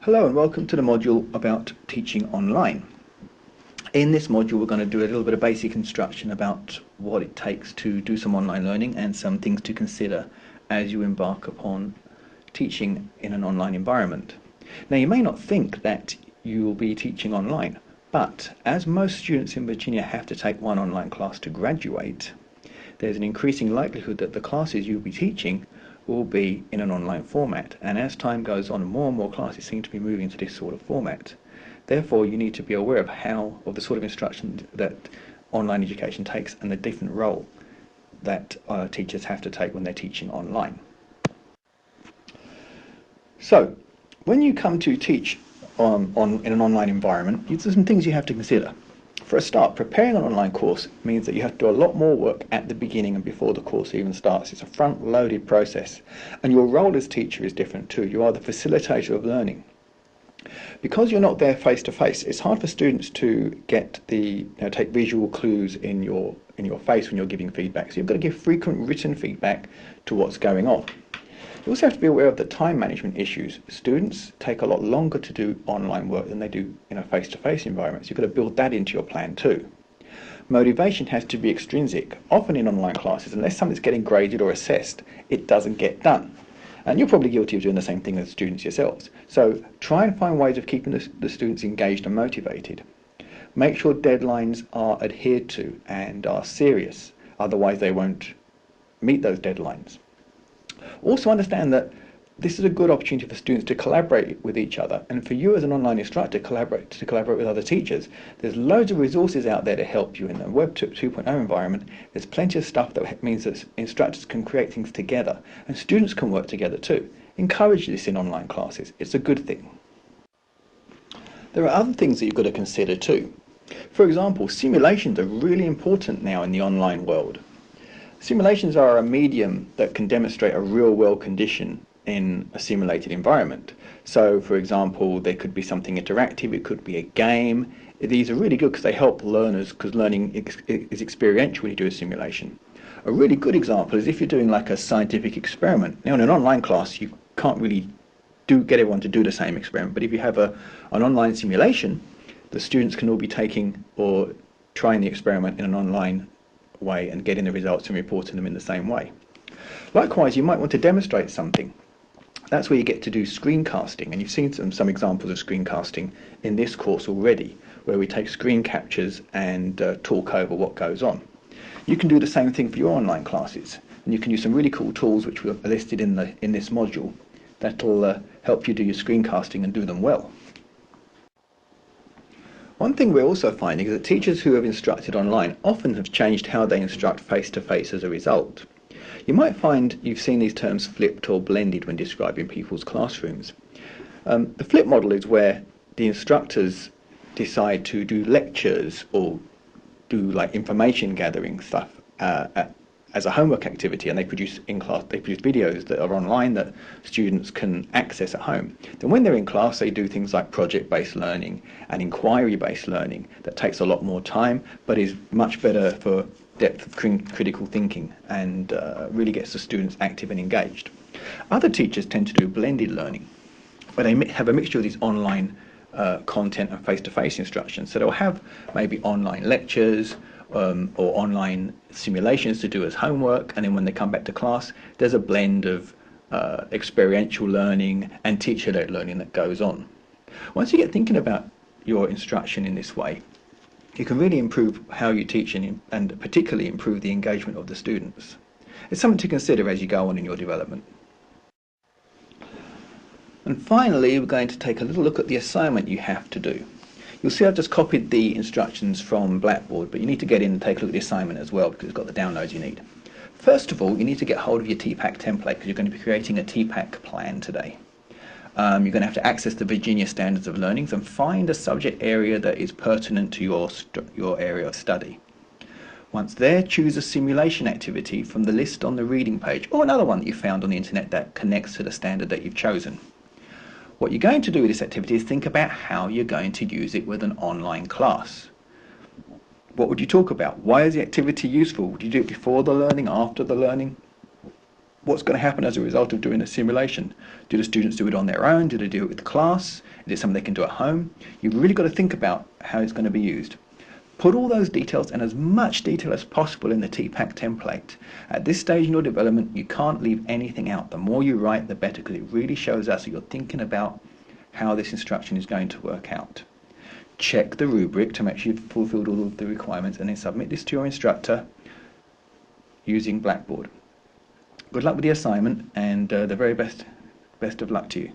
Hello and welcome to the module about teaching online. In this module we're going to do a little bit of basic instruction about what it takes to do some online learning and some things to consider as you embark upon teaching in an online environment. Now you may not think that you will be teaching online, but as most students in Virginia have to take one online class to graduate, there's an increasing likelihood that the classes you'll be teaching will be in an online format, and as time goes on, more and more classes seem to be moving to this sort of format. Therefore, you need to be aware of the sort of instruction that online education takes and the different role that teachers have to take when they're teaching online. So, when you come to teach in an online environment, there's some things you have to consider. For a start, preparing an online course means that you have to do a lot more work at the beginning and before the course even starts. It's a front-loaded process, and your role as teacher is different too. You are the facilitator of learning. Because you're not there face-to-face, it's hard for students to get take visual clues in your face when you're giving feedback. So you've got to give frequent written feedback to what's going on. You also have to be aware of the time management issues. Students take a lot longer to do online work than they do in a face-to-face environment, so you've got to build that into your plan too. Motivation has to be extrinsic. Often in online classes, unless something's getting graded or assessed, it doesn't get done. And you're probably guilty of doing the same thing as students yourselves. So try and find ways of keeping the students engaged and motivated. Make sure deadlines are adhered to and are serious, otherwise they won't meet those deadlines. Also understand that this is a good opportunity for students to collaborate with each other, and for you as an online instructor to collaborate with other teachers. There's loads of resources out there to help you in the Web 2.0 environment. There's plenty of stuff that means that instructors can create things together, and students can work together too. Encourage this in online classes. It's a good thing. There are other things that you've got to consider too. For example, simulations are really important now in the online world. Simulations are a medium that can demonstrate a real-world condition in a simulated environment. So, for example, there could be something interactive, it could be a game. These are really good because they help learners, because learning is experiential when you do a simulation. A really good example is if you're doing like a scientific experiment. Now, in an online class, you can't really get everyone to do the same experiment, but if you have an online simulation, the students can all be taking or trying the experiment in an online way and getting the results and reporting them in the same way. Likewise, you might want to demonstrate something. That's where you get to do screencasting, and you've seen some examples of screencasting in this course already, where we take screen captures and talk over what goes on. You can do the same thing for your online classes, and you can use some really cool tools which are listed in this module that'll help you do your screencasting and do them well. One thing we're also finding is that teachers who have instructed online often have changed how they instruct face-to-face as a result. You might find you've seen these terms flipped or blended when describing people's classrooms. The flip model is where the instructors decide to do lectures or do like information gathering stuff as a homework activity, and they produce videos that are online that students can access at home. Then when they're in class, they do things like project-based learning and inquiry-based learning that takes a lot more time, but is much better for depth of critical thinking and really gets the students active and engaged. Other teachers tend to do blended learning, where they have a mixture of these online content and face-to-face instruction. So they'll have maybe online lectures or online simulations to do as homework, and then when they come back to class, there's a blend of experiential learning and teacher-led learning that goes on. Once you get thinking about your instruction in this way, you can really improve how you teach and particularly improve the engagement of the students. It's something to consider as you go on in your development. And finally, we're going to take a little look at the assignment you have to do. You'll see I've just copied the instructions from Blackboard, but you need to get in and take a look at the assignment as well because it's got the downloads you need. First of all, you need to get hold of your TPACK template because you're going to be creating a TPACK plan today. You're going to have to access the Virginia Standards of Learning and find a subject area that is pertinent to your area of study. Once there, choose a simulation activity from the list on the reading page or another one that you found on the internet that connects to the standard that you've chosen. What you're going to do with this activity is think about how you're going to use it with an online class. What would you talk about? Why is the activity useful? Would you do it before the learning, after the learning? what's going to happen as a result of doing a simulation. Do the students do it on their own? Do they do it with the class? Is it something they can do at home? You've really got to think about how it's going to be used. Put all those details and as much detail as possible in the TPACK template. At this stage in your development, you can't leave anything out. The more you write, the better, because it really shows us that you're thinking about how this instruction is going to work out. Check the rubric to make sure you've fulfilled all of the requirements, and then submit this to your instructor using Blackboard. Good luck with the assignment, and the very best of luck to you.